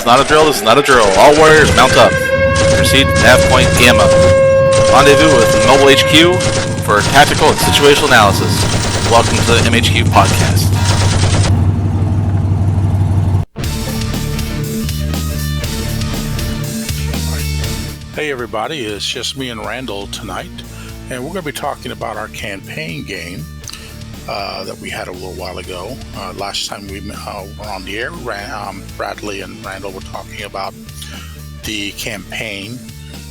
not a drill, this is not a drill. All warriors mount up. Proceed to nav point Gamma. Rendezvous with Mobile HQ for tactical and situational analysis. Welcome to the MHQ Podcast. Hey everybody, it's just me and Randal tonight, and we're going to be talking about our campaign game that we had a little while ago. Last time we were on the air, Bradley and Randal were talking about the campaign,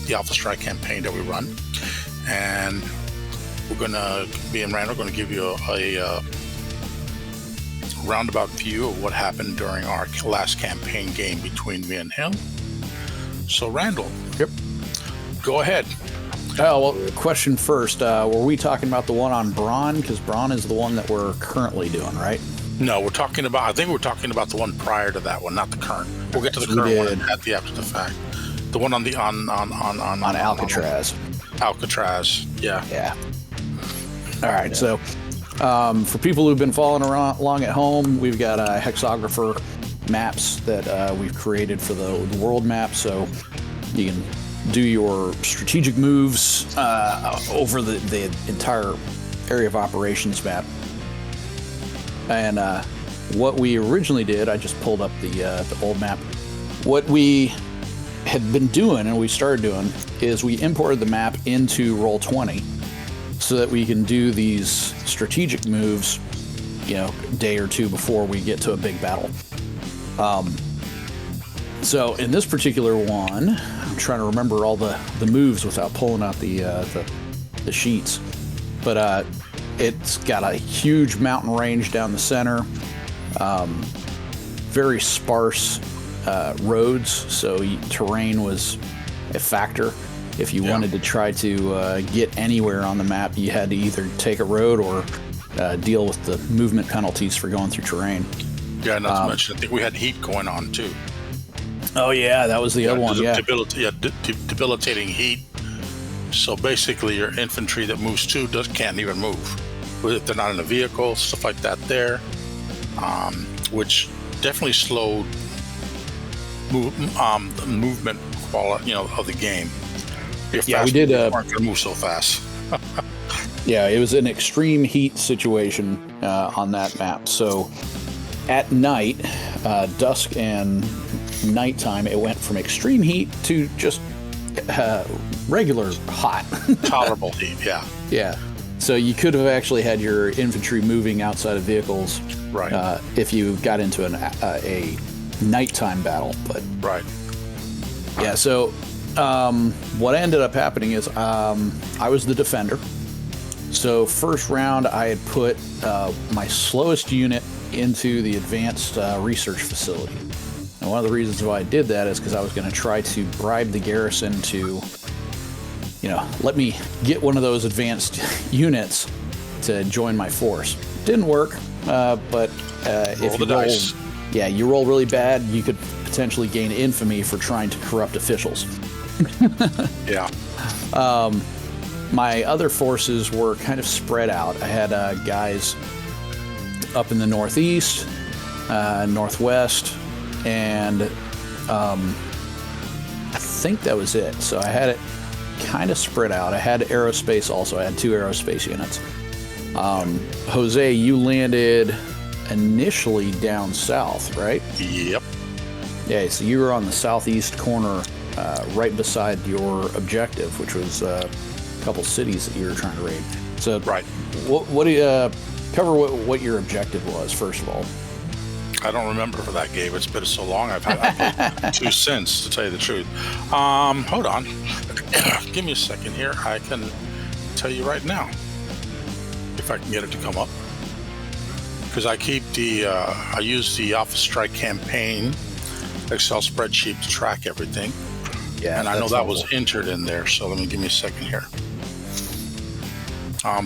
the Alpha Strike campaign that we run, and me and Randal are going to give you a roundabout view of what happened during our last campaign game between me and him. So Randal, yep, go ahead. Oh, well, question first. Were we talking about the one on Braun? Because Braun is the one that we're currently doing, right? No, I think we're talking about the one prior to that one, not the current. We'll get to the current one after the fact. The one on Alcatraz. Alcatraz, yeah. Yeah. All right, so for people who've been following along at home, we've got hexographer maps that we've created for the world map, so you can do your strategic moves over the entire area of operations map. And what we originally did, I just pulled up the old map. What we had been doing, and we started doing, is we imported the map into Roll20 so that we can do these strategic moves, a day or two before we get to a big battle. So in this particular one, I'm trying to remember all the moves without pulling out the sheets, but it's got a huge mountain range down the center, very sparse roads, so terrain was a factor. If you wanted to try to get anywhere on the map, you had to either take a road or deal with the movement penalties for going through terrain. Yeah, not to mention, I think we had heat going on too. Oh yeah, that was the other one. Yeah, debilitating heat. So basically, your infantry that moves too can't even move if they're not in a vehicle, stuff like that. There, which definitely slowed movement quality, of the game. We did. Weren't going to move so fast. Yeah, it was an extreme heat situation on that map. So at night, dusk and nighttime, it went from extreme heat to just regular hot. Tolerable heat, yeah. Yeah. So you could have actually had your infantry moving outside of vehicles, right? If you got into a nighttime battle. But right. Yeah. So what ended up happening is I was the defender. So first round, I had put my slowest unit into the advanced research facility. And one of the reasons why I did that is because I was going to try to bribe the garrison to, let me get one of those advanced units to join my force. Didn't work, but if you roll, you roll really bad, you could potentially gain infamy for trying to corrupt officials. Yeah. My other forces were kind of spread out. I had guys up in the northeast, northwest, and I think that was it. So I had it kind of spread out. I had aerospace also. I had 2 aerospace units. Jose, you landed initially down south, right? Yep. Yeah, so you were on the southeast corner, right beside your objective, which was a couple cities that you were trying to raid. So, right. What do you cover? What your objective was, first of all? I don't remember for that game. It's been so long. I've played 2 since, to tell you the truth. Hold on. Give me a second here. I can tell you right now if I can get it to come up. Because I keep I use the Alpha Strike campaign Excel spreadsheet to track everything. Yeah, and I know that was entered in there. So give me a second here.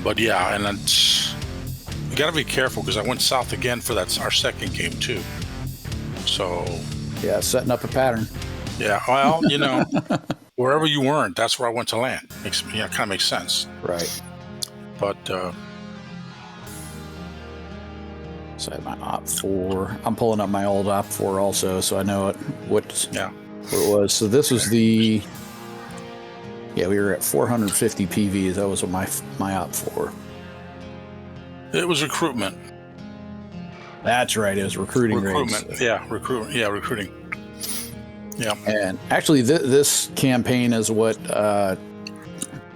But yeah, and it's. You got to be careful because I went south again for our second game too. So yeah, setting up a pattern. Yeah, well, wherever you weren't, that's where I went to land. Kind of makes sense. Right. But So I have my Op4. I'm pulling up my old Op4 also, so I know what it was. So this was the... Yeah, we were at 450 PVs. That was my Op4. It was recruitment. That's right. It was recruiting Recruitment. grades. Yeah, recruiting. Yeah. And actually, this campaign is what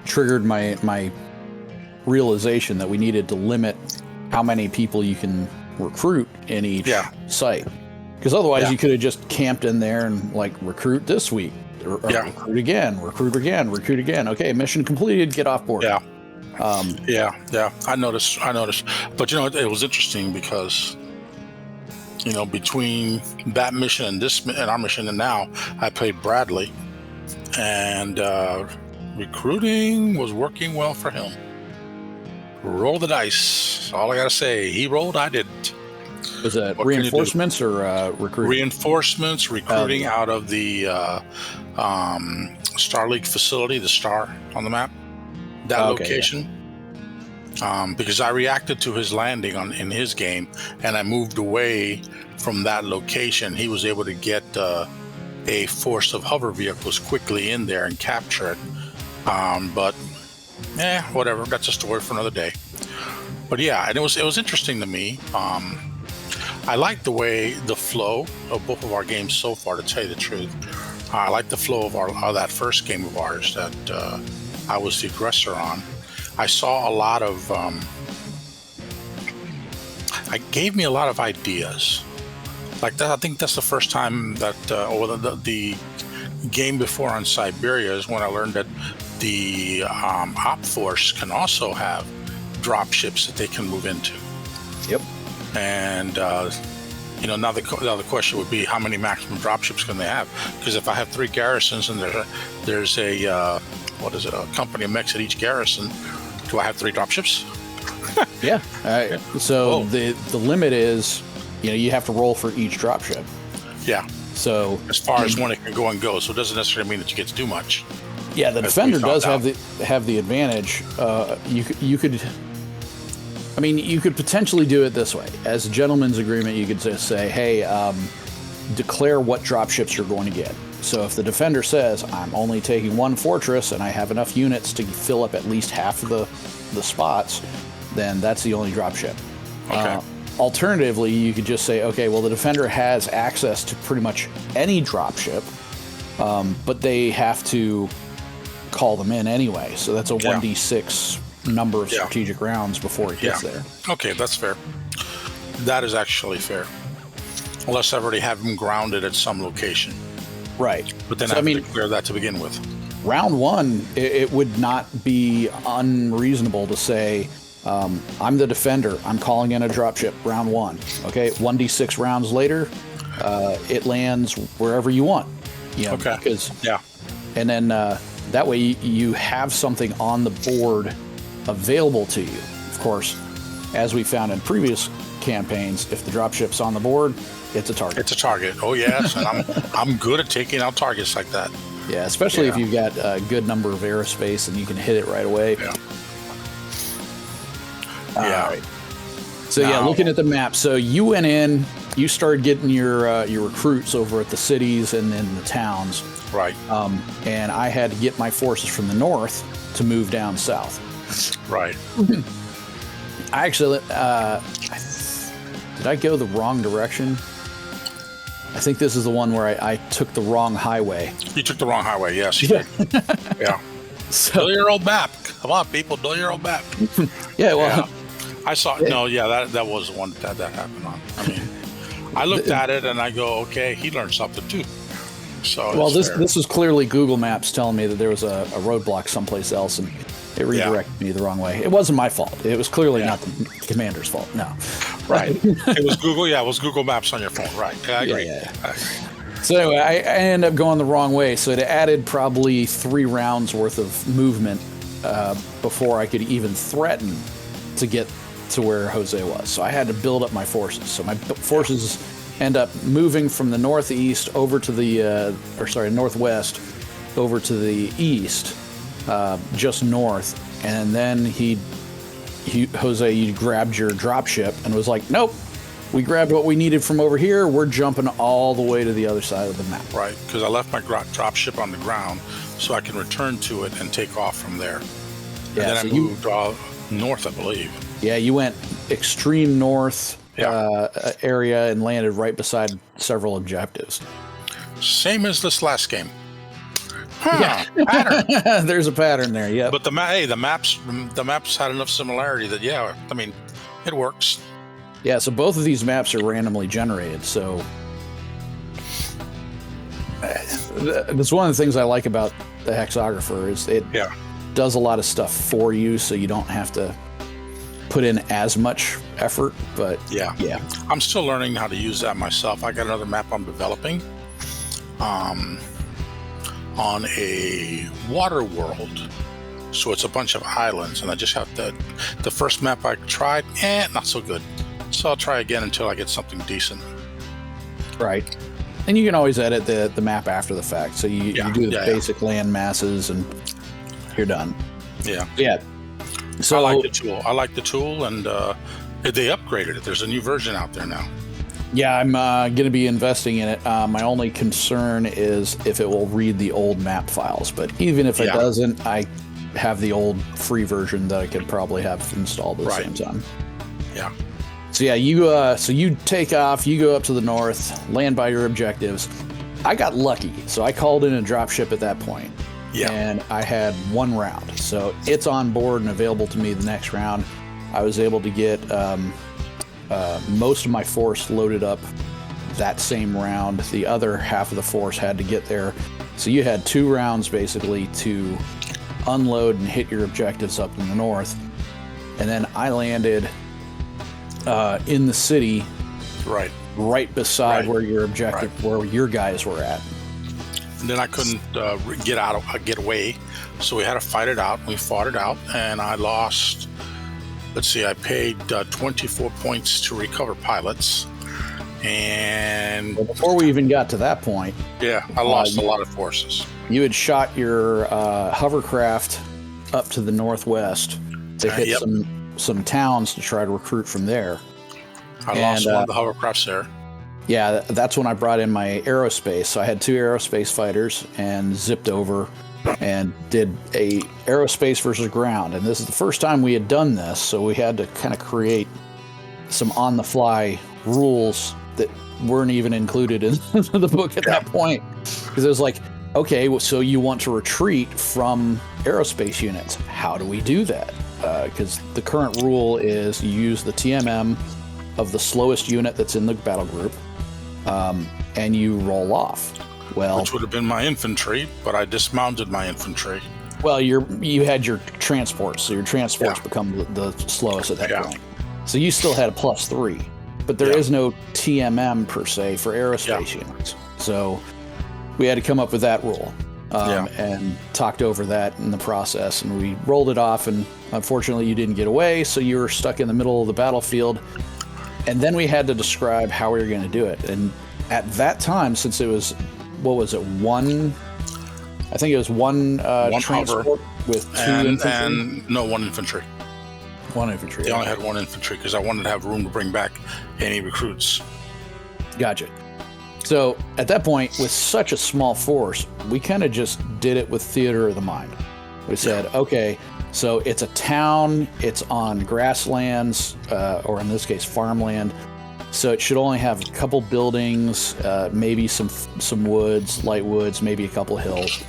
triggered my realization that we needed to limit how many people you can recruit in each site. Because otherwise, you could have just camped in there and like recruit this week, recruit again. Okay, mission completed. Get off board. Yeah. I noticed. But it was interesting because between that mission and our mission, and now I played Bradley, and recruiting was working well for him. Roll the dice. All I gotta say, he rolled, I didn't. Was that reinforcements or recruiting? Reinforcements, recruiting out of the Star League facility, the star on the map, that location. Because I reacted to his landing in his game, and I moved away from that location. He was able to get a force of hover vehicles quickly in there and capture it. But whatever. That's a story for another day. But yeah, and it was interesting to me. I like the flow of both of our games so far, to tell you the truth. I like the flow of that first game of ours that I was the aggressor on. I saw a lot of... it gave me a lot of ideas. Like that, I think that's the first time that... the game before on Siberia is when I learned that the Op Force can also have drop ships that they can move into. Yep. And now the question would be, how many maximum drop ships can they have? Because if I have 3 garrisons and there's a company of mechs at each garrison, do I have 3 drop ships? Yeah. So the limit is, you have to roll for each drop ship. Yeah. So as far as when it can go and go, so it doesn't necessarily mean that you get to do much. Yeah, the defender does have the advantage. You could potentially do it this way. As a gentleman's agreement, you could just say, hey, declare what drop ships you're going to get. So if the defender says, I'm only taking 1 fortress and I have enough units to fill up at least half of the spots, then that's the only drop ship. Okay. Alternatively, you could just say, okay, well, the defender has access to pretty much any drop ship, but they have to call them in anyway. So that's a 1d6 number of strategic rounds before it gets there. Okay, that's fair. That is actually fair. Unless I already have them grounded at some location. Right. But then I have to declare that to begin with. Round 1, it would not be unreasonable to say, I'm the defender. I'm calling in a dropship. Round 1. Okay, 1d6 rounds later, it lands wherever you want. Okay. And then that way you have something on the board available to you. Of course, as we found in previous campaigns, if the dropship's on the board, it's a target. It's a target. Oh yes, and I'm good at taking out targets like that. Yeah, especially if you've got a good number of aerospace and you can hit it right away. Yeah. Right. So looking at the map, so you went in, you started getting your recruits over at the cities and then the towns. Right. And I had to get my forces from the north to move down south. Right. I actually, did I go the wrong direction? I think this is the one where I took the wrong highway. You took the wrong highway, yes. You did. Yeah. So, know your old map. Come on, people, know your old map. Yeah, well. I saw, that was the one that happened on. I mean, I looked at it and I go, okay, he learned something too. So well, this was clearly Google Maps telling me that there was a roadblock someplace else, and it redirected me the wrong way. It wasn't my fault. It was clearly not the commander's fault. No. Right. It was Google. Yeah, it was Google Maps on your phone. Right. Yeah, I agree. Yeah. So anyway, I ended up going the wrong way. So it added probably 3 rounds worth of movement before I could even threaten to get to where Jose was. So I had to build up my forces. So my forces end up moving from the northeast over to the, northwest over to the east, just north. And then Jose, you grabbed your dropship and was like, nope, we grabbed what we needed from over here. We're jumping all the way to the other side of the map. Right, because I left my drop ship on the ground so I can return to it and take off from there. Yeah, and then I moved north, I believe. Yeah, you went extreme north area and landed right beside several objectives. Same as this last game. Yeah, pattern. There's a pattern there. Yeah, but the maps had enough similarity that it works. Yeah, so both of these maps are randomly generated. So that's one of the things I like about the hexographer is it does a lot of stuff for you, so you don't have to put in as much effort. But yeah, I'm still learning how to use that myself. I got another map I'm developing. On a water world, so it's a bunch of islands, and I just have the first map I tried, not so good, so I'll try again until I get something decent. Right, and you can always edit the map after the fact, so you do the basic land masses and you're done. Yeah. So I like the tool, and they upgraded it. There's a new version out there now. Yeah, I'm going to be investing in it. My only concern is if it will read the old map files. But even if it doesn't, I have the old free version that I could probably have installed at the same time. Yeah. So yeah, you take off, you go up to the north, land by your objectives. I got lucky, so I called in a dropship at that point. Yeah. And I had one round, so it's on board and available to me the next round. I was able to get most of my force loaded up that same round. The other half of the force had to get there. So you had 2 rounds basically to unload and hit your objectives up in the north. And then I landed in the city, right beside where your objective, where your guys were at. And then I couldn't get away, so we had to fight it out. We fought it out, and I lost. Let's see, I paid 24 points to recover pilots, and before we even got to that point, I lost a lot of forces. You had shot your hovercraft up to the northwest to hit some towns to try to recruit from there. I lost one of the hovercrafts there. Yeah, that's when I brought in my aerospace. So I had 2 aerospace fighters and zipped over and did a aerospace versus ground. And this is the first time we had done this, so we had to kind of create some on-the-fly rules that weren't even included in the book at that point. Because it was like, okay, so you want to retreat from aerospace units. How do we do that? Because the current rule is you use the TMM of the slowest unit that's in the battle group, and you roll off. Well, which would have been my infantry, but I dismounted my infantry. Well, you had your transports, so your transports become the slowest at that point. So you still had a +3, but there is no TMM per se for aerospace units. So we had to come up with that rule, and talked over that in the process, and we rolled it off. And unfortunately, you didn't get away, so you were stuck in the middle of the battlefield. And then we had to describe how we were going to do it. And at that time, since it was, one transport with 2 infantry. And no, 1 infantry. 1 infantry. They only had 1 infantry because I wanted to have room to bring back any recruits. Gotcha. So at that point, with such a small force, we kind of just did it with theater of the mind. We said, okay, so it's a town, it's on grasslands, or in this case, farmland. So it should only have a couple buildings, maybe some woods, light woods, maybe a couple hills.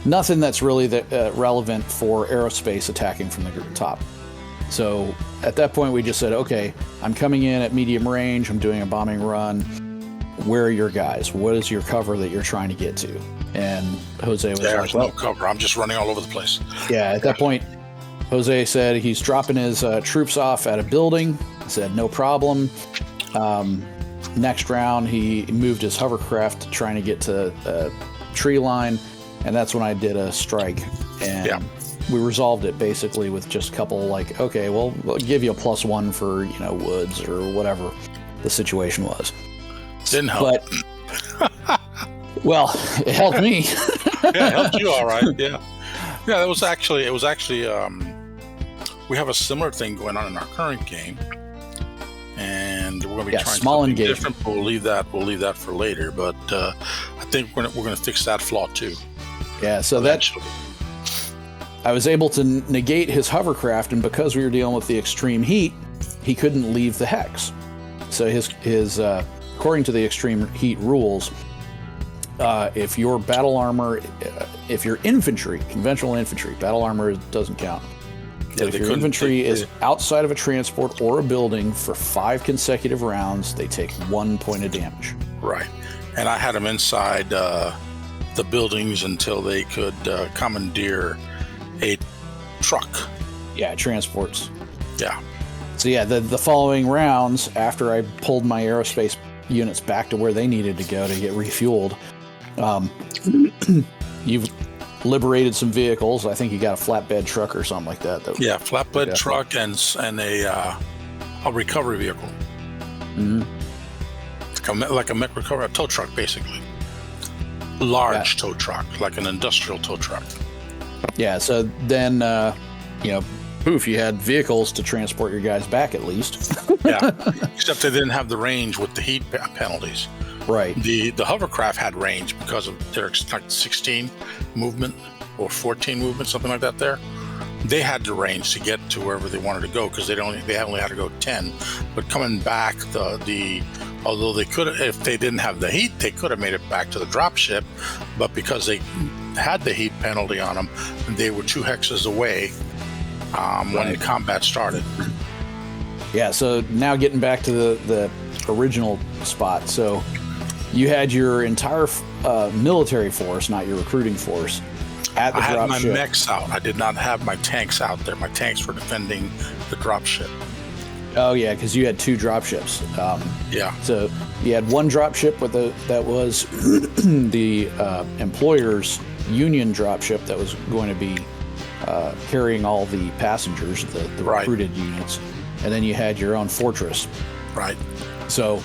Nothing that's really relevant for aerospace attacking from the top. So at that point, we just said, okay, I'm coming in at medium range. I'm doing a bombing run. Where are your guys? What is your cover that you're trying to get to? And Jose was like, no cover. I'm just running all over the place. Yeah, at that point, Jose said he's dropping his troops off at a building. I said, no problem. Next round, he moved his hovercraft trying to get to a tree line, and that's when I did a strike. And we resolved it basically with just a couple, like, okay, well, we'll give you a +1 for, woods or whatever the situation was. Didn't help. But, well, it helped me. Yeah, it helped you all right. Yeah. Yeah, it was actually, we have a similar thing going on in our current game. And we're going to be trying small something engagement. different. But we'll leave that for later. But I think we're going to fix that flaw too. Yeah, so eventually. I was able to negate his hovercraft, and because we were dealing with the extreme heat, he couldn't leave the hex. So his according to the extreme heat rules, if your battle armor, if your infantry, conventional infantry, battle armor doesn't count. Yeah, if your infantry is outside of a transport or a building for 5 consecutive rounds, they take 1 point of damage. Right, and I had them inside the buildings until they could commandeer a truck. Yeah, transports. Yeah. So yeah, the following rounds, after I pulled my aerospace units back to where they needed to go to get refueled, you've liberated some vehicles. I think you got a flatbed truck or something like that. Yeah, flatbed truck and a recovery vehicle. Mm-hmm. Like a mech recovery, a tow truck, basically. Large tow truck, like an industrial tow truck. Yeah, so then, poof, you had vehicles to transport your guys back at least. Yeah, except they didn't have the range with the heat penalties. Right. The hovercraft had range because of their like 16 movement or 14 movement, something like that there. They had the range to get to wherever they wanted to go because they only had to go 10. But coming back, although they could, if they didn't have the heat, they could have made it back to the drop ship. But because they had the heat penalty on them, they were 2 hexes away when the combat started. Yeah, so now getting back to the original spot. So you had your entire military force, not your recruiting force, at the drop ship. I had my mechs out. I did not have my tanks out there. My tanks were defending the drop ship. Oh yeah, because you had 2 drop ships. Yeah. So you had 1 drop ship that was the employer's union drop ship that was going to be carrying all the passengers, the recruited units, and then you had your own fortress. Right. So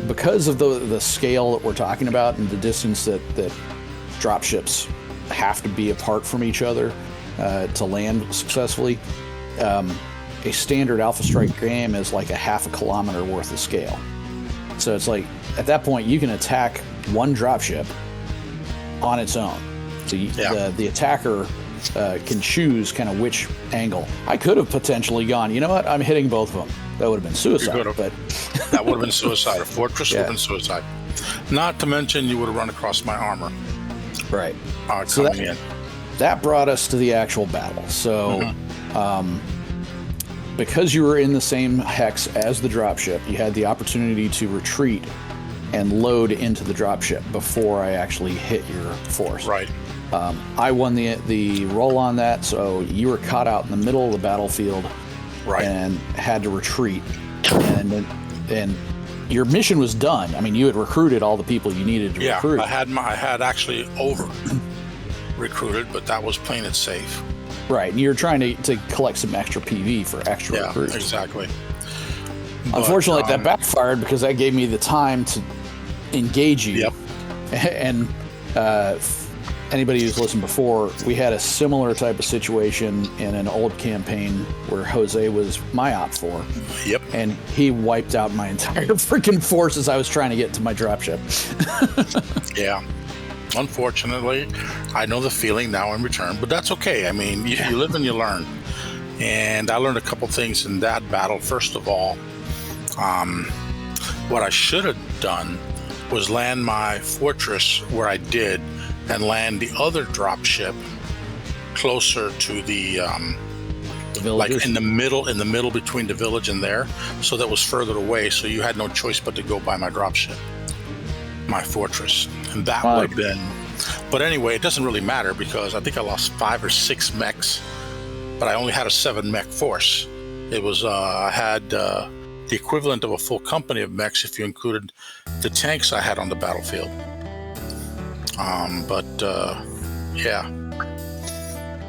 because of the scale that we're talking about and the distance that drop ships have to be apart from each other to land successfully, a standard Alpha Strike game is like a half a kilometer worth of scale. So it's like, at that point, you can attack 1 drop ship on its own. So the attacker can choose kind of which angle. I could have potentially gone, you know what, I'm hitting both of them. That would have been suicide. But that would have been suicide. A fortress would have been suicide. Not to mention you would have run across my armor. Right. So that brought us to the actual battle. So because you were in the same hex as the dropship, you had the opportunity to retreat and load into the dropship before I actually hit your force. Right. I won the roll on that, so you were caught out in the middle of the battlefield, right, and had to retreat. And your mission was done. I mean, you had recruited all the people you needed to recruit. Yeah, I had actually over recruited, but that was playing it safe. Right, and you're trying to collect some extra PV for extra recruits. Exactly. Unfortunately, that backfired because that gave me the time to engage you. Yep. And anybody who's listened before, we had a similar type of situation in an old campaign where Jose was my op 4. Yep. And he wiped out my entire freaking force as I was trying to get to my dropship. Yeah. Unfortunately, I know the feeling now in return, but that's okay. I mean, you live and you learn. And I learned a couple things in that battle. First of all, what I should have done was land my fortress where I did and land the other drop ship closer to the like in the middle between the village and there, so that was further away, so you had no choice but to go by my drop ship, my fortress, and that would have been. But anyway, it doesn't really matter because I think I lost 5 or 6 mechs, but I only had a 7 mech force. It was I had the equivalent of a full company of mechs if you included the tanks I had on the battlefield.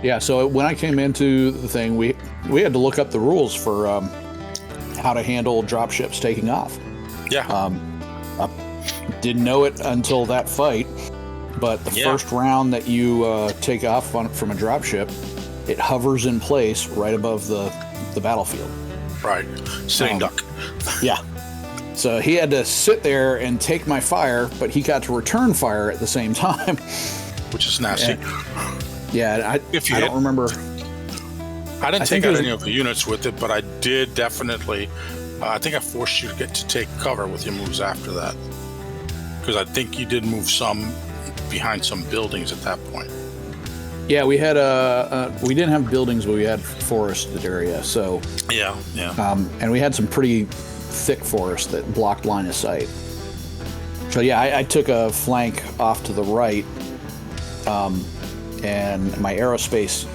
Yeah, so when I came into the thing, we had to look up the rules for how to handle drop ships taking off. Yeah. I didn't know it until that fight, but the first round that you take off from a drop ship, it hovers in place right above the battlefield. Right. Sitting duck. Yeah. So he had to sit there and take my fire, but he got to return fire at the same time. Which is nasty. I don't remember. I didn't take out any of the units with it, but I did definitely. I think I forced you to take cover with your moves after that. Because I think you did move some behind some buildings at that point. Yeah, we had we didn't have buildings, but we had forested area. So yeah. And we had some pretty thick forest that blocked line of sight. So yeah, I took a flank off to the right, and my aerospace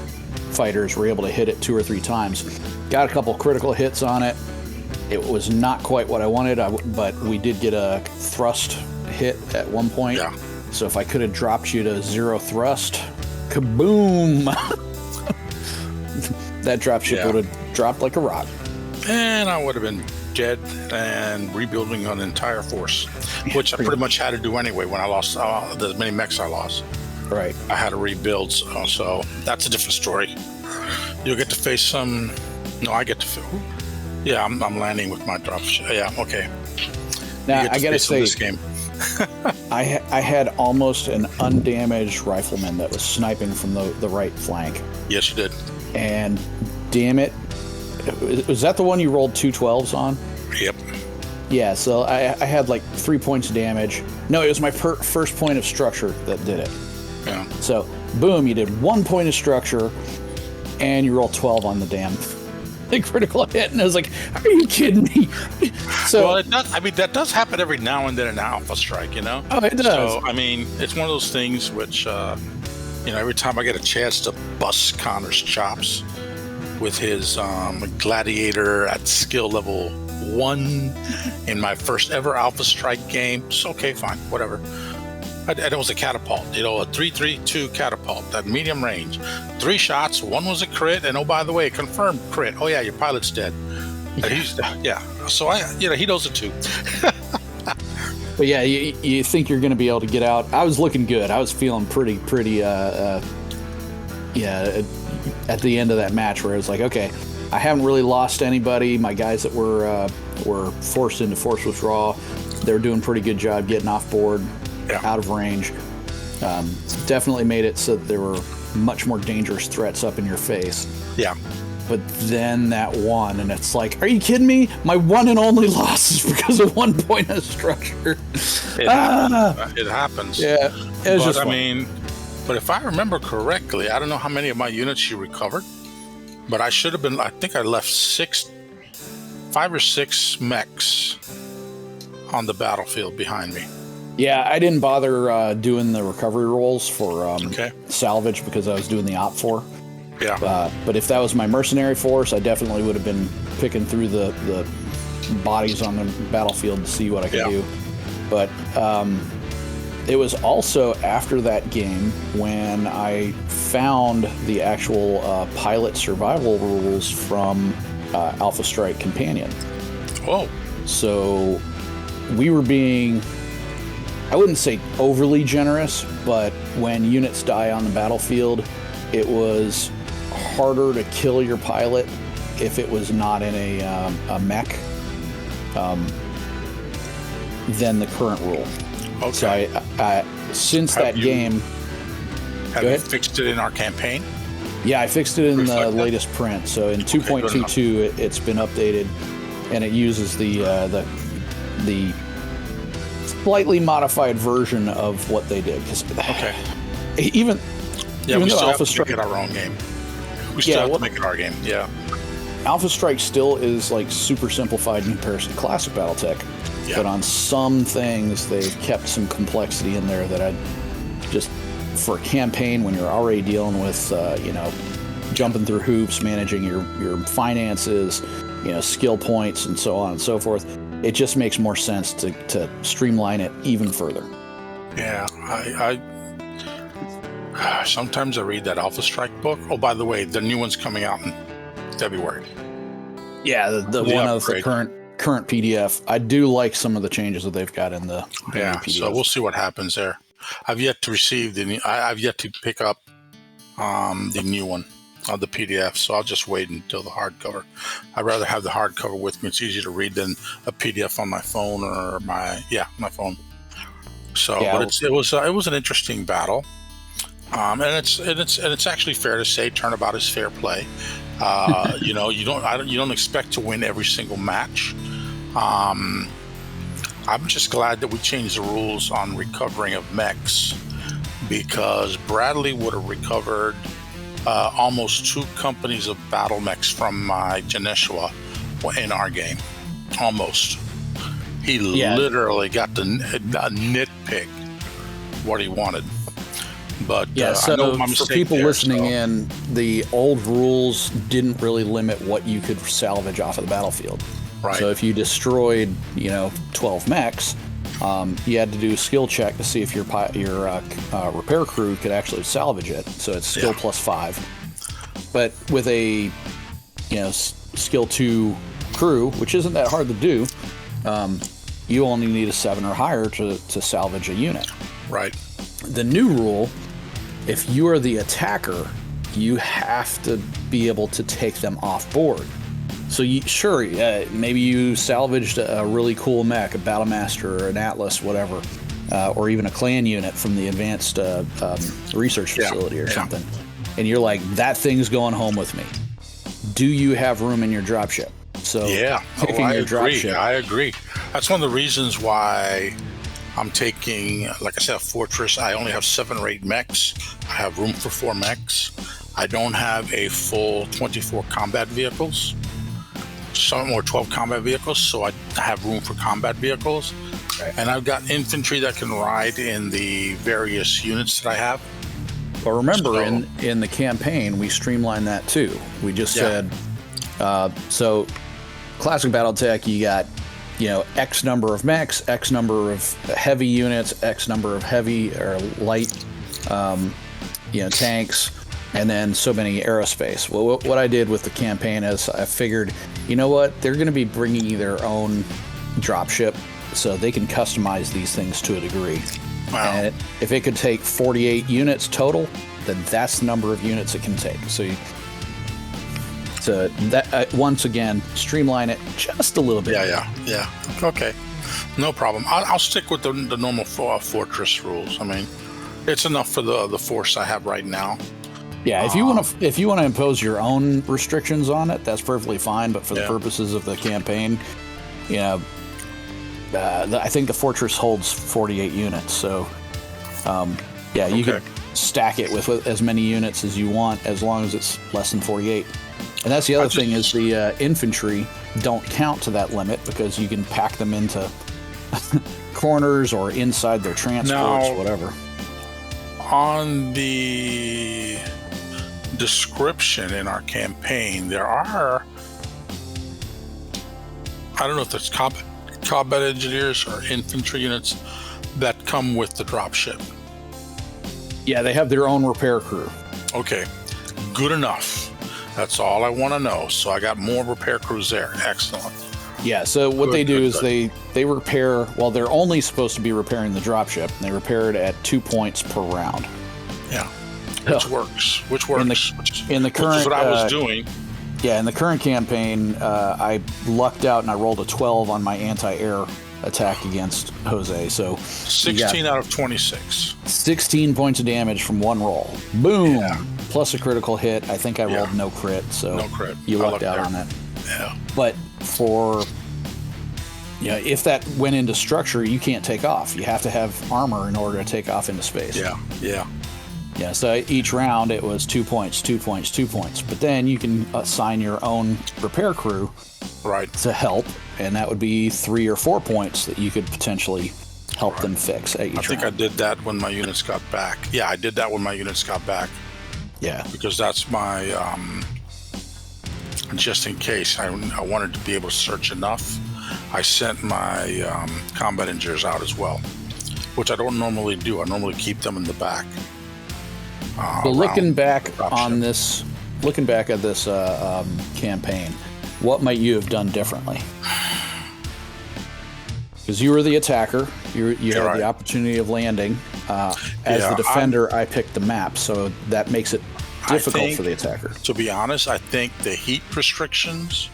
fighters were able to hit it 2 or 3 times. Got a couple critical hits on it. It was not quite what I wanted, but we did get a thrust hit at one point. Yeah. So if I could have dropped you to 0 thrust, kaboom! That dropship would have dropped like a rock. And I would have been dead and rebuilding an entire force, which I pretty much had to do anyway when I lost the many mechs I lost. Right. I had to rebuild, so that's a different story. You'll get to face some... No, I get to... Yeah, I'm landing with my dropship. Yeah, okay. Now, I gotta say, this game. I had almost an undamaged rifleman that was sniping from the right flank. Yes, you did. And damn it, was that the one you rolled 2 12s on? Yep. Yeah, so I had like 3 points of damage. No, it was my first point of structure that did it. Yeah. So, boom, you did 1 point of structure, and you rolled 12 on the damn critical hit. And I was like, are you kidding me? So, well, it does, that does happen every now and then in an Alpha Strike, you know? Oh, it does. So, it's one of those things which, every time I get a chance to bust Connor's chops with his gladiator at skill level 1 in my first ever Alpha Strike game, it's okay, fine, whatever. And it was a catapult, a 3-3-2 catapult at medium range. 3 shots, 1 was a crit, and oh, by the way, confirmed crit. Oh yeah, your pilot's dead. So he knows it too. But yeah, you think you're going to be able to get out. I was looking good. I was feeling pretty at the end of that match where it was like, okay, I haven't really lost anybody. My guys that were forced into force withdrawal, they were doing a pretty good job getting off board, out of range. Definitely made it so that there were much more dangerous threats up in your face. Yeah. But then that one, and it's like, are you kidding me? My one and only loss is because of 1 point of structure. It happens. Yeah. It was just but if I remember correctly, I don't know how many of my units you recovered, but I should have been, I think I left 5 or 6 mechs on the battlefield behind me. Yeah, I didn't bother doing the recovery rolls for salvage because I was doing the op for. Yeah. But if that was my mercenary force, I definitely would have been picking through the bodies on the battlefield to see what I could do. But it was also after that game when I found the actual pilot survival rules from Alpha Strike Companion. Whoa. So we were being, I wouldn't say overly generous, but when units die on the battlefield, it was harder to kill your pilot if it was not in a mech than the current rule. Okay. So I since that game... Have you fixed it in our campaign? Yeah, I fixed it in the latest print. So in 2.22, it's been updated, and it uses the slightly modified version of what they did. Even we still have to Strike, make it our own game. We still have to make it our game. Yeah. Alpha Strike still is like super simplified in comparison to classic BattleTech. Yeah. But on some things, they've kept some complexity in there that I just, for a campaign when you're already dealing with, jumping through hoops, managing your finances, skill points, and so on and so forth, it just makes more sense to streamline it even further. Yeah, I sometimes I read that Alpha Strike book. Oh, by the way, the new one's coming out in February. Yeah, the one of the current PDF. I do like some of the changes that they've got in the PDF. So we'll see what happens there. I've yet to receive I've yet to pick up the new one. the PDF, so I'll just wait until the hardcover. I'd rather have the hardcover with me. It's easier to read than a PDF on my phone or my phone. So, Yeah. but it was an interesting battle, and it's actually fair to say turnabout is fair play. You don't expect to win every single match. I'm just glad that we changed the rules on recovering of mechs, because Bradley would have recovered almost 2 companies of battle mechs from my Janeshua in our game. Almost. He literally got to nitpick what he wanted. But so I know my for people listening in, the old rules didn't really limit what you could salvage off of the battlefield. Right. So if you destroyed, 12 mechs, you had to do a skill check to see if your repair crew could actually salvage it. So it's skill plus 5. But with a skill 2 crew, which isn't that hard to do, you only need a 7 or higher to salvage a unit. Right. The new rule, if you are the attacker, you have to be able to take them off board. So maybe you salvaged a really cool mech, a Battlemaster or an Atlas, whatever, or even a clan unit from the advanced research facility or something. And you're like, that thing's going home with me. Do you have room in your dropship? So picking your dropship. I agree. That's one of the reasons why I'm taking, like I said, a Fortress. I only have 7 or 8 mechs. I have room for 4 mechs. I don't have a full 24 combat vehicles. Some or 12 combat vehicles, so I have room for combat vehicles. Right. And I've got infantry that can ride in the various units that I have. But remember, in the campaign, we streamlined that too. We just said, so classic BattleTech, you got, X number of mechs, X number of heavy units, X number of heavy or light, tanks, and then so many aerospace. Well, what I did with the campaign is I figured, they're going to be bringing their own dropship, so they can customize these things to a degree. Wow. And if it could take 48 units total, then that's the number of units it can take. So that once again, streamline it just a little bit. Yeah. Okay, no problem. I'll stick with the normal Fortress rules. I mean, it's enough for the force I have right now. Yeah, if you want to impose your own restrictions on it, that's perfectly fine. But for the purposes of the campaign, I think the Fortress holds 48 units. So, you could stack it with as many units as you want, as long as it's less than 48. And that's the other thing is the infantry don't count to that limit, because you can pack them into corners or inside their transports, whatever. On the description in our campaign, there are, I don't know if it's combat engineers or infantry units that come with the dropship. Yeah, they have their own repair crew. Okay, good enough. That's all I want to know. So I got more repair crews there. Excellent. Yeah, so what they do is they repair, well, they're only supposed to be repairing the dropship, and they repair it at 2 points per round. Yeah, which works. In the current, which is what I was doing. Yeah, in the current campaign, I lucked out and I rolled a 12 on my anti-air attack against Jose. So 16 out of 26. 16 points of damage from one roll. Boom! Yeah. Plus a critical hit. I think I rolled no crit, so no crit. You lucked out on that. Yeah. But for if that went into structure, you can't take off. You have to have armor in order to take off into space. Yeah, so each round it was 2 points, 2 points, 2 points. But then you can assign your own repair crew to help, and that would be 3 or 4 points that you could potentially help them fix at each round. I think I did that when my units got back. Yeah, I did that when my units got back. Yeah. Because that's my, just in case, I wanted to be able to search enough, I sent my combat engineers out as well, which I don't normally do. I normally keep them in the back. So looking back at this campaign, what might you have done differently? Because you were the attacker, you had the opportunity of landing. As the defender, I picked the map, so that makes it difficult for the attacker. To be honest, I think the heat restrictions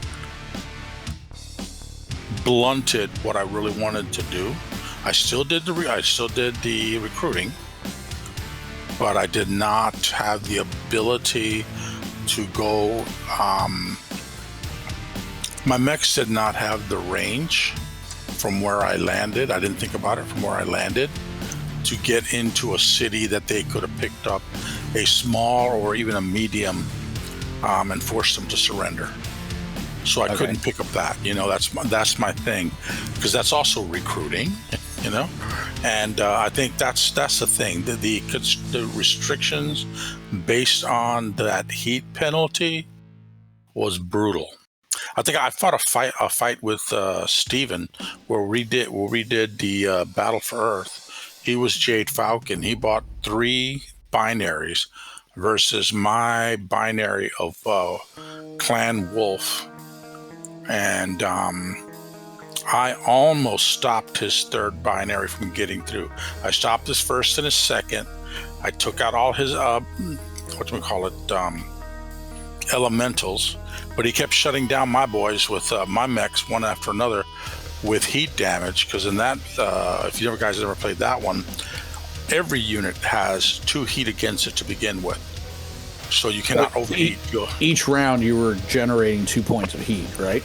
blunted what I really wanted to do. I still did the recruiting, but I did not have the ability to go. My mechs did not have the range from where I landed. I didn't think about it from where I landed to get into a city that they could have picked up a small or even a medium and forced them to surrender. So I couldn't pick up that. That's my thing, because that's also recruiting. And I think that's the thing. The restrictions based on that heat penalty was brutal. I think I fought a fight with Steven where we did the Battle for Earth. He was Jade Falcon. He bought 3 binaries versus my binary of Clan Wolf, and I almost stopped his 3rd binary from getting through. I stopped his 1st and his 2nd. I took out all his elementals, but he kept shutting down my boys with my mechs one after another with heat damage, because in that, if you guys ever played that one, every unit has 2 heat against it to begin with, so you cannot overheat. Each round you were generating 2 points of heat, right?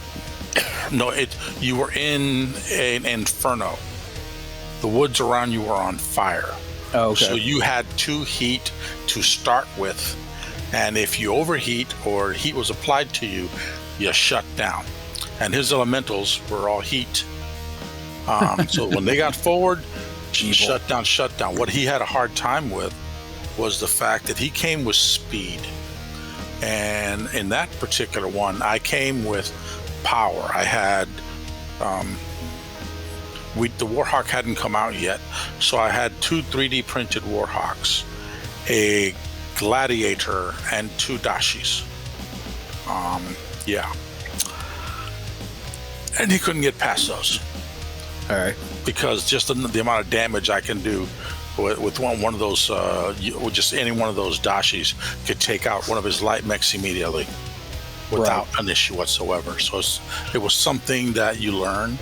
No, you were in an inferno. The woods around you were on fire. Oh, okay. So you had 2 heat to start with, and if you overheat or heat was applied to you, you shut down. And his elementals were all heat. So when they got forward, shut down. What he had a hard time with was the fact that he came with speed. And in that particular one, I came with power. I had the Warhawk hadn't come out yet, so I had 2 3D printed Warhawks, a Gladiator, and 2 Dashis. And he couldn't get past those. All right. Because just the amount of damage I can do with one of those, just any one of those Dashis could take out one of his light mechs immediately without an issue whatsoever. So it was something that you learn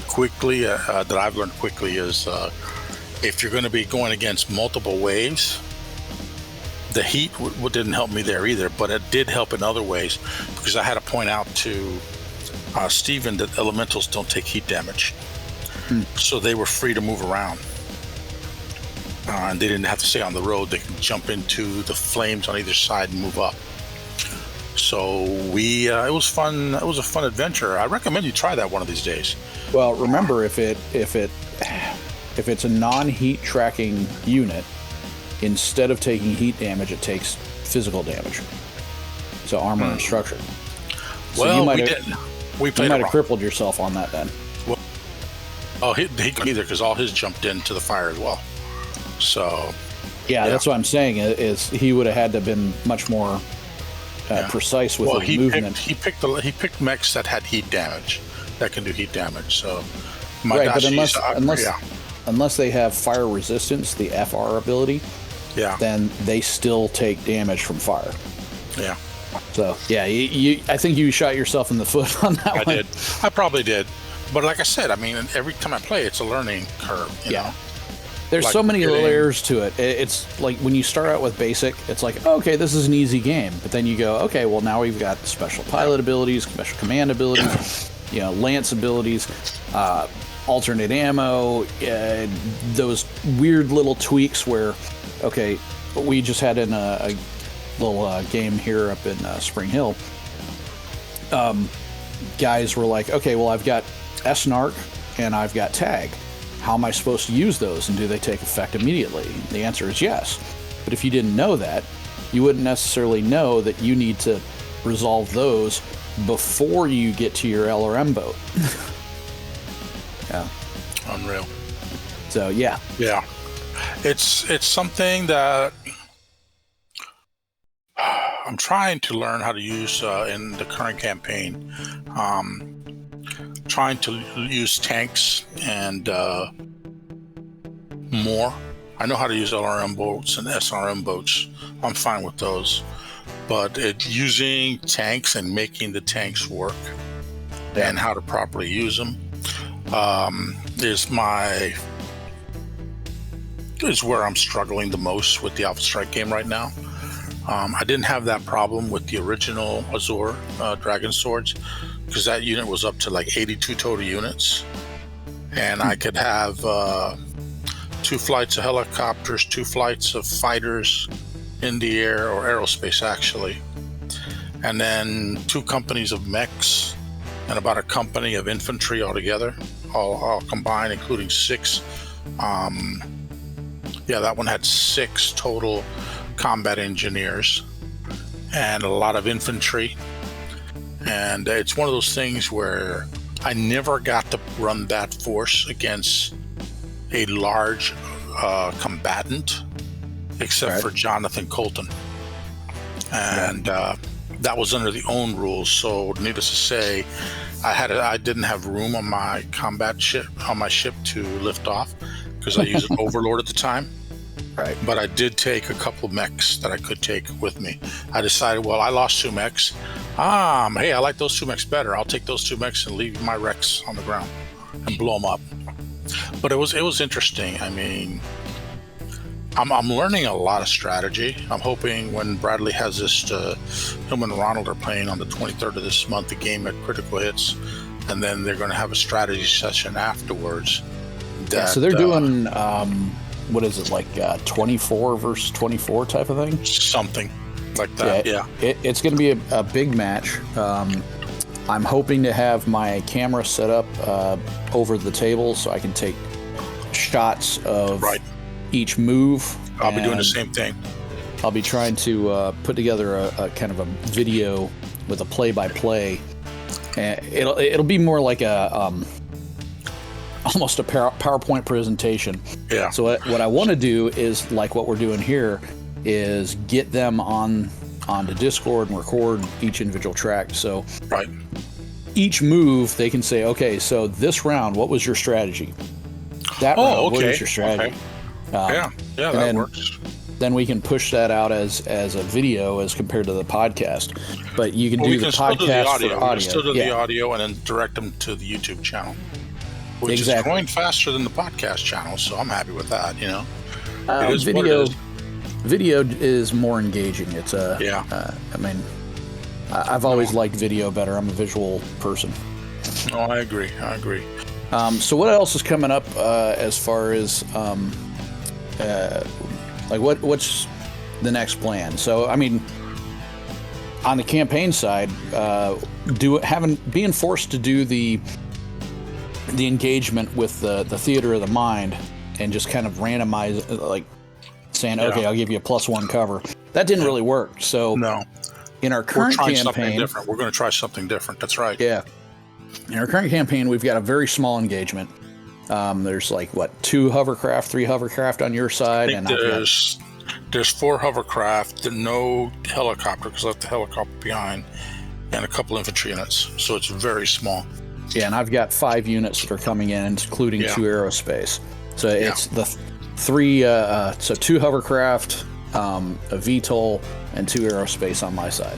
quickly, that I've learned quickly, is if you're going to be going against multiple waves, the heat didn't help me there either, but it did help in other ways, because I had to point out to Steven that elementals don't take heat damage. So they were free to move around. And they didn't have to stay on the road. They could jump into the flames on either side and move up. So it was fun. It was a fun adventure. I recommend you try that one of these days. Well, remember, if it's a non-heat tracking unit, instead of taking heat damage, it takes physical damage. So armor and structure. So you We might have crippled yourself on that then. Well, he couldn't either, because all his jumped into the fire as well. So yeah, that's what I'm saying. Is he would have had to have been much more precise with his movement. He picked mechs that had heat damage, that can do heat damage. So but unless they have fire resistance, the FR ability, then they still take damage from fire. Yeah. So I think you shot yourself in the foot on that one. I probably did. But like I said, I mean, every time I play, it's a learning curve. You know? There's so many layers to it. It's like when you start out with basic, it's like, okay, this is an easy game. But then you go, okay, well, now we've got special pilot abilities, special command abilities, lance abilities, alternate ammo, those weird little tweaks where, okay, we just had in a little game here up in Spring Hill. Guys were like, okay, well, I've got SNARC and I've got TAG. How am I supposed to use those, and do they take effect immediately? The answer is yes. But if you didn't know that, you wouldn't necessarily know that you need to resolve those before you get to your LRM boat. Yeah. Unreal. So, yeah. Yeah. It's something that I'm trying to learn how to use in the current campaign. Trying to use tanks and more I know how to use LRM boats and SRM boats. I'm fine with those. But using tanks and making the tanks work and how to properly use them is where I'm struggling the most with the Alpha Strike game right now. I didn't have that problem with the original Azul Dragon Swords because that unit was up to like 82 total units. And I could have 2 flights of helicopters, 2 flights of fighters in the air, or aerospace actually, and then 2 companies of mechs and about a company of infantry altogether, all combined, including 6. That one had 6 total combat engineers and a lot of infantry. And it's one of those things where I never got to run that force against a large combatant, except for Jonathan Colton. And that was under the own rules. So needless to say, I didn't have room on my combat ship, to lift off because I used an Overlord at the time. Right. But I did take a couple of mechs that I could take with me. I decided, well, I lost 2 mechs. Hey, I like those 2 mechs better. I'll take those 2 mechs and leave my wrecks on the ground and blow them up. But it was interesting. I mean, I'm learning a lot of strategy. I'm hoping when Bradley has this, him and Ronald are playing on the 23rd of this month, the game at Critical Hits, and then they're going to have a strategy session afterwards. So they're doing, what is it, like 24 versus 24 type of thing? Something like that, yeah. It's going to be a big match. I'm hoping to have my camera set up over the table so I can take shots of each move. I'll be doing the same thing. I'll be trying to put together a kind of a video with a play-by-play. And it'll be more like a almost a PowerPoint presentation. Yeah. So what I want to do is, like what we're doing here, is get them onto Discord and record each individual track. So each move they can say, okay, so this round, what was your strategy? That round, what was your strategy? Okay. That works. Then we can push that out as a video as compared to the podcast. But you can do the podcast for audio. We can still do the audio and then direct them to the YouTube channel, which is growing faster than the podcast channel. So I'm happy with that. You know, video is more engaging. It's I mean, I've always liked video better. I'm a visual person. No, I agree. So what else is coming up as far as what's the next plan? So I mean, on the campaign side, being forced to do the engagement with the theater of the mind and just kind of randomize, like saying, okay, I'll give you a +1 cover. That didn't really work. So in our current campaign, we're going to try something different. That's right. Yeah. In our current campaign, we've got a very small engagement. There's like 2 hovercraft, 3 hovercraft on your side, and there's 4 hovercraft, no helicopter because I left the helicopter behind, and a couple infantry units. So it's very small. Yeah, and I've got 5 units that are coming in, including 2 aerospace. So it's the 3, so 2 hovercraft, a VTOL, and 2 aerospace on my side.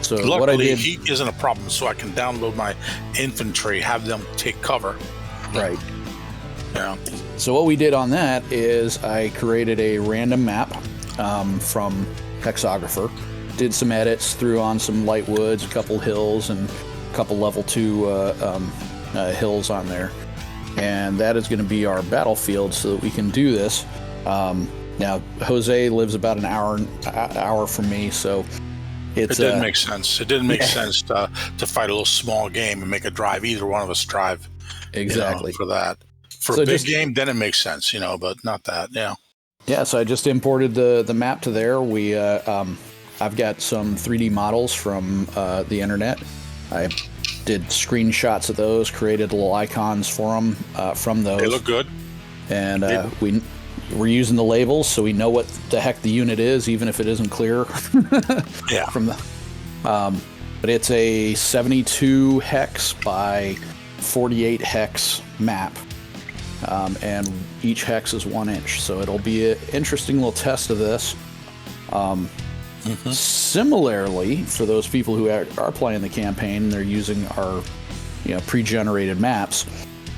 So luckily, what I did, heat isn't a problem, so I can download my infantry, have them take cover. Right. Yeah. So what we did on that is I created a random map from Hexographer, did some edits, threw on some light woods, a couple hills, and a couple level 2 hills on there. And that is going to be our battlefield so that we can do this. Now, Jose lives about an hour from me, so it didn't make sense. It didn't make sense to fight a little small game and make a drive. Either one of us drive. Exactly. For that. For a big game, then it makes sense, but not that. Yeah. Yeah. So I just imported the map to there. I've got some 3D models from the internet. I did screenshots of those, created little icons for them from those. They look good. And we're using the labels so we know what the heck the unit is, even if it isn't clear. From the, but it's a 72 hex by 48 hex map. and each hex is 1 inch. So it'll be an interesting little test of this. Similarly, for those people who are playing the campaign, they're using our pre-generated maps.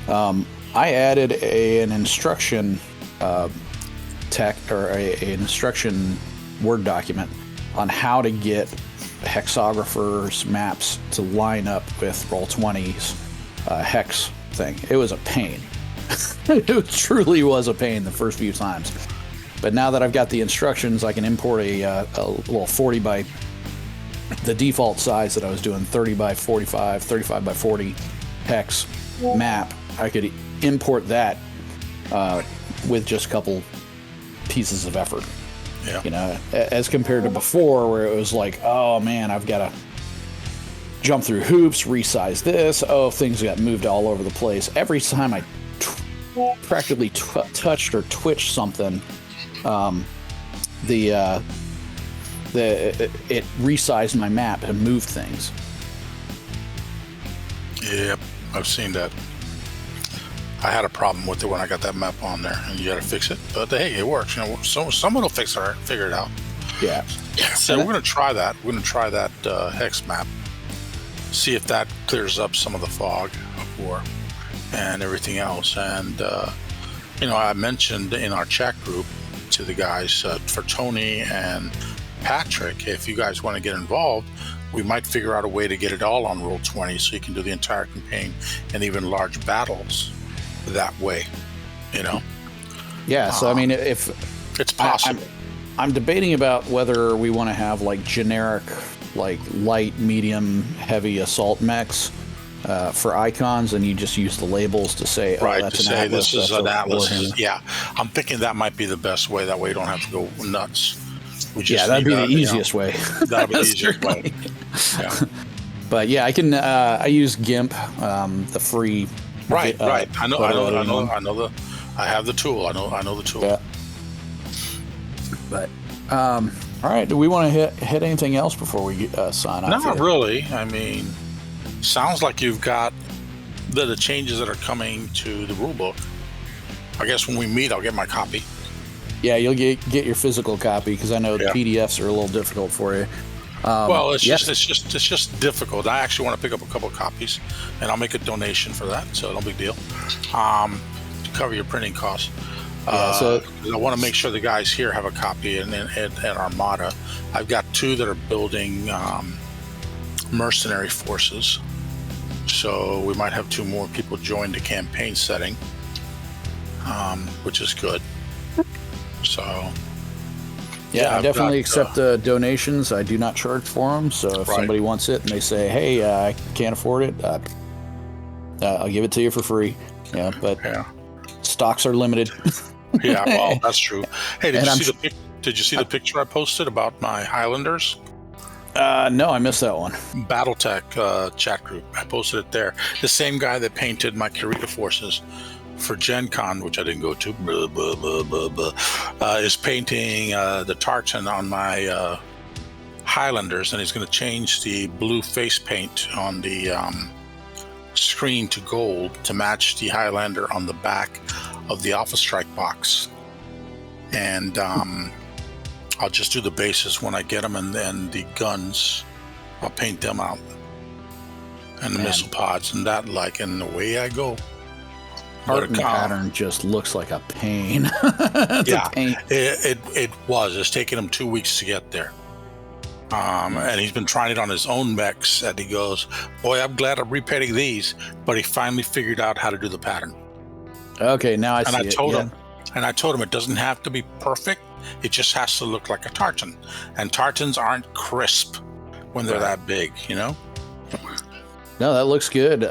I added an instruction an instruction Word document on how to get hexographers maps to line up with Roll20's hex thing. It was a pain. It truly was a pain the first few times. But now that I've got the instructions, I can import a little 40 by the default size that I was doing, 30 by 45, 35 by 40 hex map. I could import that with just a couple pieces of effort. Yeah. As compared to before, where it was like, oh man, I've got to jump through hoops, resize this. Oh, things got moved all over the place. Every time I practically touched or twitched something, it resized my map and moved things. Yep, I've seen that. I had a problem with it when I got that map on there, and you got to fix it. But hey, it works. Someone will figure it out. Yeah. So we're going to try that. We're going to try that hex map. See if that clears up some of the fog and everything else. And I mentioned in our chat group to the guys for Tony and Patrick, if you guys want to get involved, we might figure out a way to get it all on Roll20 so you can do the entire campaign and even large battles that way, Yeah, so I mean, if it's possible. I'm debating about whether we want to have like generic, like light, medium, heavy assault mechs for icons, and you just use the labels to say, oh, right, that's to an say Atlas, this is an Atlas. Warhammer. Yeah, I'm thinking that might be the best way. That way you don't have to go nuts. That'd be the easiest way. That'd be the easiest way. Yeah. But yeah, I use GIMP, the free. Right. I have the tool. I know the tool. Yeah. But all right. Do we want to hit anything else before we sign off? Not really. I mean, sounds like you've got the changes that are coming to the rule book. I guess when we meet, I'll get my copy. Yeah, you'll get your physical copy because I know the PDFs are a little difficult for you. Well, it's just difficult. I actually want to pick up a couple of copies, and I'll make a donation for that, so no big deal. To cover your printing costs. So I want to make sure the guys here have a copy, and at Armada, I've got 2 that are building mercenary forces. So we might have 2 more people join the campaign setting, which is good. So. Yeah, I definitely accept donations. I do not charge for them. So if somebody wants it and they say, hey, I can't afford it, I'll give it to you for free. Yeah, but stocks are limited. Yeah, well, that's true. Hey, did you see the picture I posted about my Highlanders? No, I missed that one. BattleTech chat group. I posted it there. The same guy that painted my Kurita forces for Gen Con, which I didn't go to, is painting the tartan on my Highlanders, and he's going to change the blue face paint on the screen to gold to match the Highlander on the back of the Alpha Strike box. And I'll just do the bases when I get them, and then the guns, I'll paint them out. And the missile pods and that, and away I go. Art and pattern just looks like a pain. It was. It's taken him 2 weeks to get there. And he's been trying it on his own mechs, and he goes, boy, I'm glad I'm repainting these. But he finally figured out how to do the pattern. Okay, now I see it. And I told him it doesn't have to be perfect. It just has to look like a tartan. And tartans aren't crisp when they're that big, No, that looks good.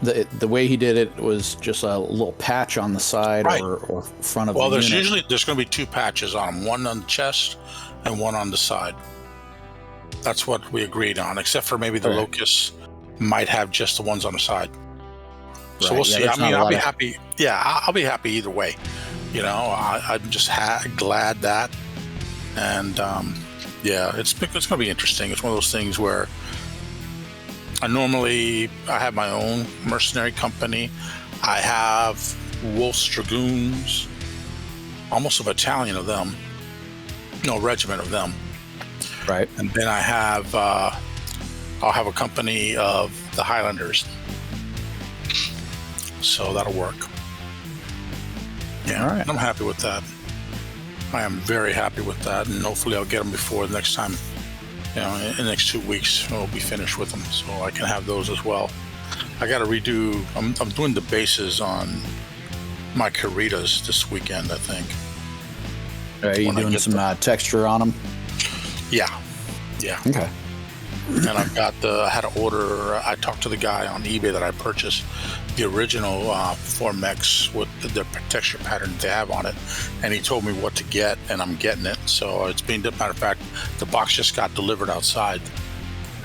The way he did it was just a little patch on the side or front of the unit. Well, there's going to be 2 patches on them, one on the chest and one on the side. That's what we agreed on, except for maybe the Locust might have just the ones on the side. So we'll see. I mean, I'll be happy. Yeah, I'll be happy either way. I'm just glad that. And it's going to be interesting. It's one of those things where I have my own mercenary company. I have Wolf's Dragoons, almost a battalion of them. No, regiment of them. Right. And then I have, I'll have a company of the Highlanders. So that'll work. Yeah, all right. I'm happy with that. I am very happy with that, and hopefully I'll get them before the next time. You know, in the next 2 weeks, we'll be finished with them, so I can have those as well. I got to redo. I'm doing the bases on my Kuritas this weekend, I think. Are you doing some texture on them? Yeah. Okay. And I've got I had to order. I talked to the guy on eBay that I purchased the original Formex with the texture pattern they have on it, and he told me what to get, and I'm getting it. So it's being. Matter of fact, the box just got delivered outside,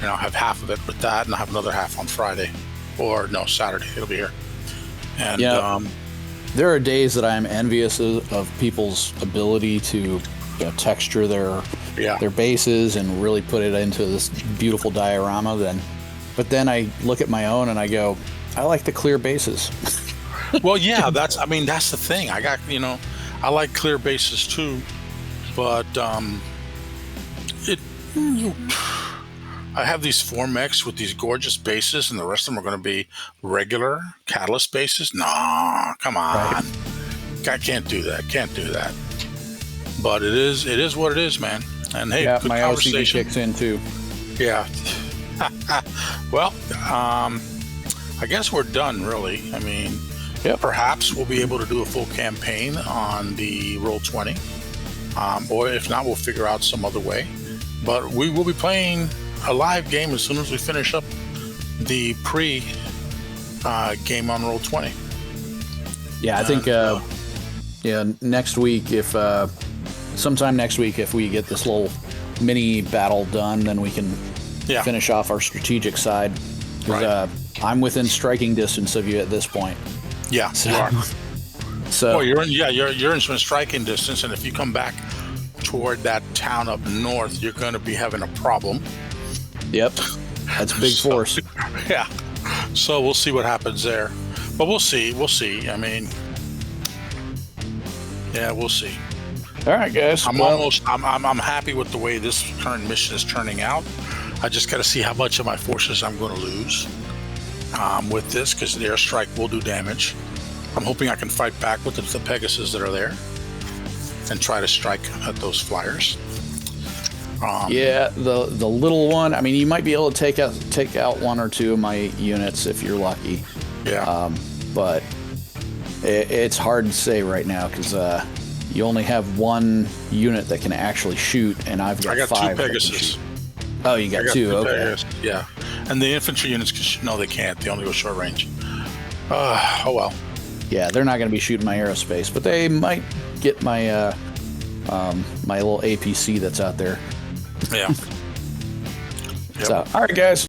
and I'll have half of it with that, and I'll have another half on Friday, or no, Saturday. It'll be here. And there are days that I'm envious of people's ability to texture their bases and really put it into this beautiful diorama. But then I look at my own and I go, I like the clear bases. Well, yeah, that's the thing. I got, I like clear bases too, but I have these Formex with these gorgeous bases, and the rest of them are going to be regular Catalyst bases. Nah, come on. Right. I can't do that. But it is what it is, man. And hey, good my conversation. OCD kicks in too. Yeah. Well, I guess we're done, really. I mean, perhaps we'll be able to do a full campaign on the Roll20. Or if not, we'll figure out some other way. But we will be playing a live game as soon as we finish up the game on Roll20. Yeah, I think next week, if sometime next week, if we get this little mini battle done, then we can finish off our strategic side. Because I'm within striking distance of you at this point. Yeah, so, you are. So you're in striking distance, and if you come back toward that town up north, you're going to be having a problem. Yep, that's a big force. Yeah, so we'll see what happens there, but we'll see. I mean, yeah, we'll see. All right, guys. I'm happy with the way this current mission is turning out. I just got to see how much of my forces I'm going to lose with this, because the airstrike will do damage. I'm hoping I can fight back with the Pegasus that are there and try to strike at those flyers. The little one. I mean, you might be able to take out one or two of my units if you're lucky. Yeah. But it's hard to say right now because you only have one unit that can actually shoot, and I got 5 2 Pegasus. Oh, you got 2. Okay. Pegasus. Yeah, and the infantry units, no, they can't. They only go short range. Oh well. Yeah, they're not going to be shooting my aerospace, but they might get my my little APC that's out there. Yeah. So, all right, guys.